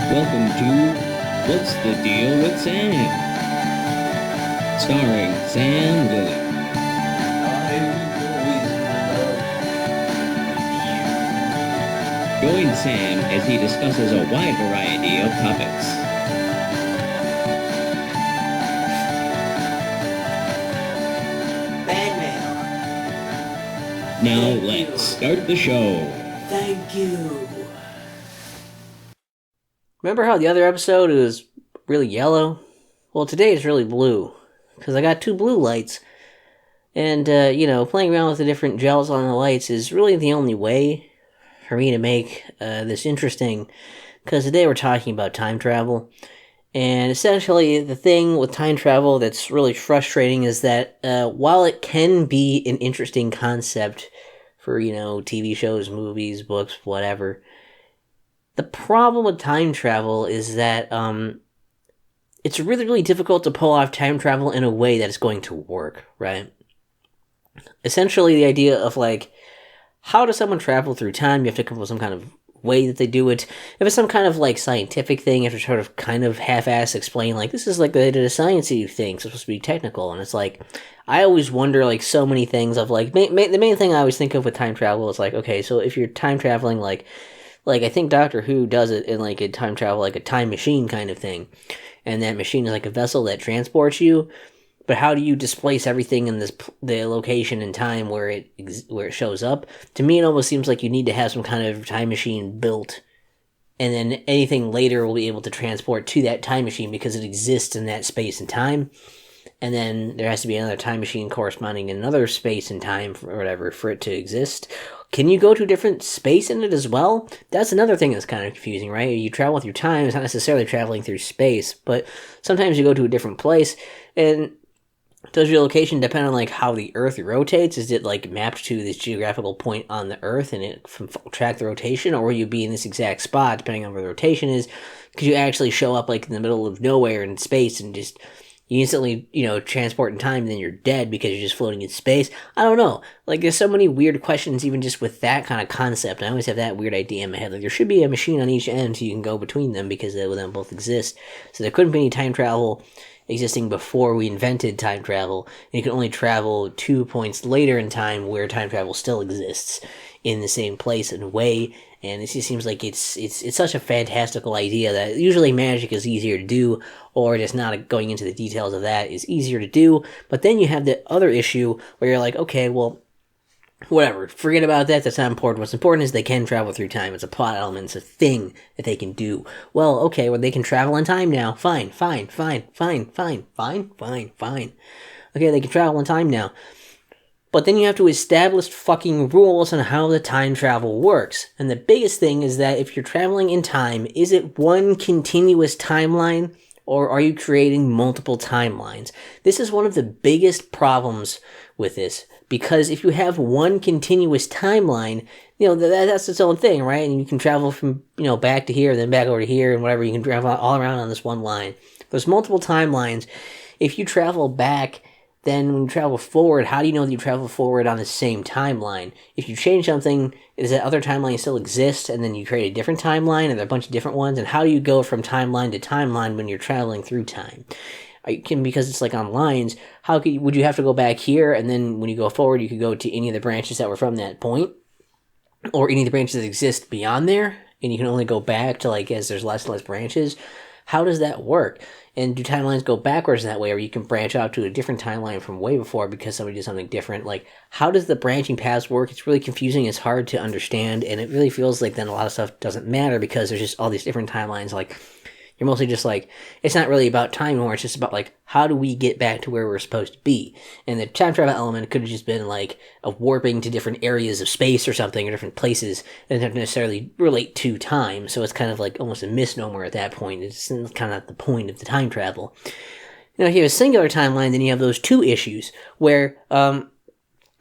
Welcome to What's the Deal with Sam? Starring Sam Lilly. Join Sam as he discusses a wide variety of topics. Fan Now Thank let's you. start the show. Thank you. Remember how the other episode was really yellow? Well, today it's really blue. Because I got two blue lights. And, playing around with the different gels on the lights is really the only way for me to make this interesting. Because today we're talking about time travel. And essentially, the thing with time travel that's really frustrating is that while it can be an interesting concept for, TV shows, movies, books, whatever, the problem with time travel is that it's really, really difficult to pull off time travel in a way that is going to work, right? Essentially, the idea of, how does someone travel through time? You have to come up with some kind of way that they do it. If it's some kind of, scientific thing, you have to sort of kind of half-ass explain, this is like they did a sciencey thing, so it's supposed to be technical, and it's I always wonder, so many things of, the main thing I always think of with time travel is, okay, so if you're time traveling, I think Doctor Who does it in, a time travel, a time machine kind of thing, and that machine is, a vessel that transports you, but how do you displace everything in the location and time where it shows up? To me, it almost seems like you need to have some kind of time machine built, and then anything later will be able to transport to that time machine because it exists in that space and time. And then there has to be another time machine corresponding in another space and time or whatever for it to exist. Can you go to a different space in it as well? That's another thing that's kind of confusing, right? You travel through time, it's not necessarily traveling through space, but sometimes you go to a different place, and does your location depend on how the Earth rotates? Is it mapped to this geographical point on the Earth and it track the rotation, or will you be in this exact spot depending on where the rotation is? Could you actually show up in the middle of nowhere in space and just you instantly transport in time and then you're dead because you're just floating in space? I don't know. There's so many weird questions even just with that kind of concept. I always have that weird idea in my head. There should be a machine on each end so you can go between them because they will then both exist. So there couldn't be any time travel existing before we invented time travel, and you can only travel 2 points later in time where time travel still exists in the same place and way. And it just seems like it's such a fantastical idea that usually magic is easier to do, or just not going into the details of that is easier to do. But then you have the other issue where you're okay, well, whatever, forget about that, that's not important. What's important is they can travel through time. It's a plot element, it's a thing that they can do. Well, okay, well, they can travel in time now. Fine. Okay, they can travel in time now. But then you have to establish fucking rules on how the time travel works. And the biggest thing is that if you're traveling in time, is it one continuous timeline, or are you creating multiple timelines? This is one of the biggest problems with this, because if you have one continuous timeline, that's its own thing, right? And you can travel from, back to here, then back over to here, and whatever, you can travel all around on this one line. There's multiple timelines. If you travel back, then when you travel forward, how do you know that you travel forward on the same timeline? If you change something, does that other timeline still exist, and then you create a different timeline, and there are a bunch of different ones? And how do you go from timeline to timeline when you're traveling through time? Because it's on lines, would you have to go back here, and then when you go forward, you could go to any of the branches that were from that point, or any of the branches that exist beyond there, and you can only go back to as there's less and less branches? How does that work? And do timelines go backwards that way, or you can branch out to a different timeline from way before because somebody did something different? How does the branching paths work? It's really confusing, it's hard to understand, and it really feels like then a lot of stuff doesn't matter because there's just all these different timelines. You're mostly just it's not really about time anymore, it's just about how do we get back to where we're supposed to be? And the time travel element could have just been a warping to different areas of space or something, or different places that don't necessarily relate to time, so it's kind of almost a misnomer at that point. It's kind of the point of the time travel. If you have a singular timeline, then you have those two issues where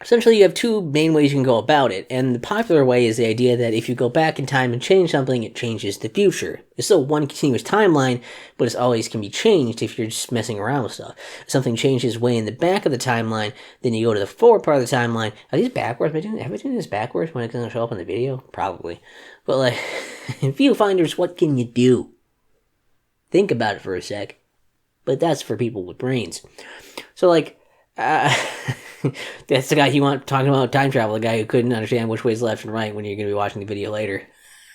essentially you have two main ways you can go about it, and the popular way is the idea that if you go back in time and change something, it changes the future. It's still one continuous timeline, but it always can be changed if you're just messing around with stuff. If something changes way in the back of the timeline, then you go to the forward part of the timeline. Are these backwards? Have I doing this backwards when it's going to show up in the video? Probably. But viewfinders, what can you do? think about it for a sec. But that's for people with brains. So, like, that's the guy you want talking about time travel, the guy who couldn't understand which way's left and right when you're going to be watching the video later.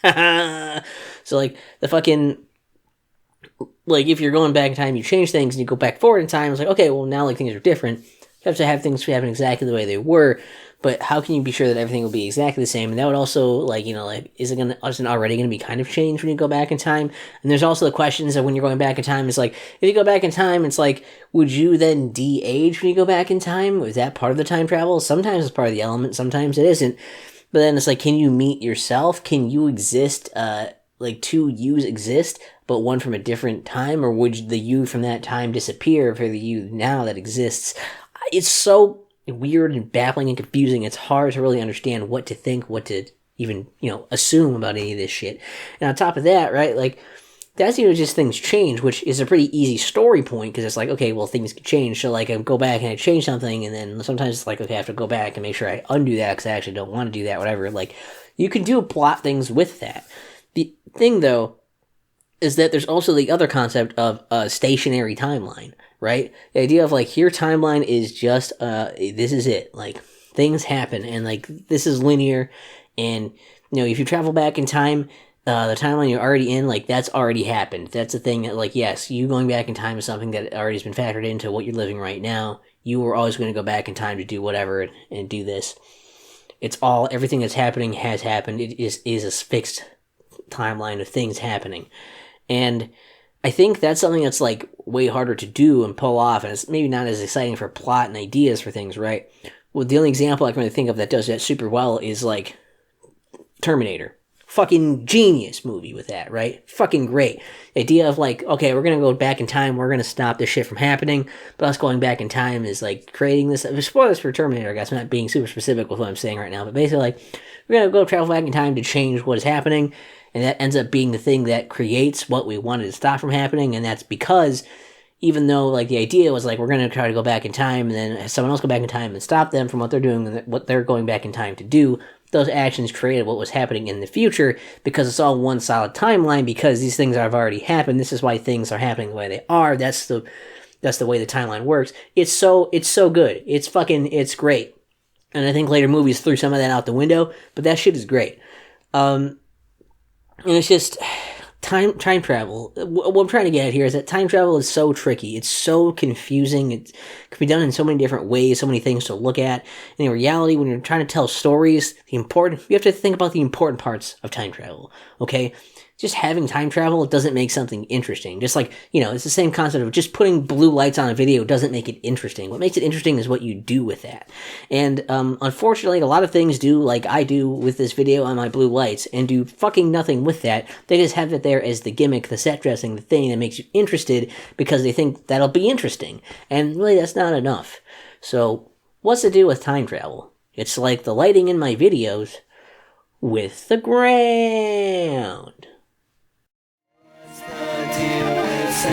So, like, the fucking, like, if you're going back in time, you change things and you go back forward in time, it's like, okay, well, now, like, things are different. You have to have things happen exactly the way they were, but how can you be sure that everything will be exactly the same? And that would also, like, you know, like, isn't already going to be kind of changed when you go back in time? And there's also the questions of when you're going back in time, it's like, if you go back in time, it's like, would you then de-age when you go back in time? Is that part of the time travel? Sometimes it's part of the element, sometimes it isn't. But then it's like, can you meet yourself? Can you exist, like, two yous exist, but one from a different time? Or would the you from that time disappear for the you now that exists? It's so weird and baffling and confusing. It's hard to really understand what to think, what to even, you know, assume about any of this shit. And on top of that, right, like, that's, you know, just things change, which is a pretty easy story point, because it's like, okay, well, things can change, so, like, I go back and I change something, and then sometimes it's like, okay, I have to go back and make sure I undo that, because I actually don't want to do that, whatever. Like, you can do plot things with that. The thing, though, is that there's also the other concept of a stationary timeline, right? The idea of, like, your timeline is just, this is it. Like, things happen, and, like, this is linear, and, you know, if you travel back in time, the timeline you're already in, like, that's already happened. That's a thing that, like, yes, you going back in time is something that already has been factored into what you're living right now. You were always going to go back in time to do whatever and do this. It's all, everything that's happening has happened. It is a fixed timeline of things happening. And I think that's something that's, like, way harder to do and pull off, and it's maybe not as exciting for plot and ideas for things, right? Well, the only example I can really think of that does that super well is, like, Terminator. Fucking genius movie with that, right? Fucking great. The idea of, like, okay, we're gonna go back in time, we're gonna stop this shit from happening, but us going back in time is, like, creating this. Spoilers for Terminator, I guess. I'm not being super specific with what I'm saying right now, but basically, like, we're gonna go travel back in time to change what is happening, and that ends up being the thing that creates what we wanted to stop from happening, and that's because even though, like, the idea was, like, we're going to try to go back in time and then have someone else go back in time and stop them from what they're doing and what they're going back in time to do, those actions created what was happening in the future, because it's all one solid timeline, because these things have already happened. This is why things are happening the way they are. That's the way the timeline works. It's so good. It's great. And I think later movies threw some of that out the window, but that shit is great. And it's just time travel. What I'm trying to get at here is that time travel is so tricky. It's so confusing. It can be done in so many different ways, so many things to look at. And in reality, when you're trying to tell stories, you have to think about the important parts of time travel, okay? Just having time travel doesn't make something interesting. Just like, you know, it's the same concept of just putting blue lights on a video doesn't make it interesting. What makes it interesting is what you do with that. And unfortunately, a lot of things do, like I do with this video on my blue lights, and do fucking nothing with that. They just have it there as the gimmick, the set dressing, the thing that makes you interested because they think that'll be interesting. And really, that's not enough. So, what's to do with time travel? It's like the lighting in my videos with the ground. Deal with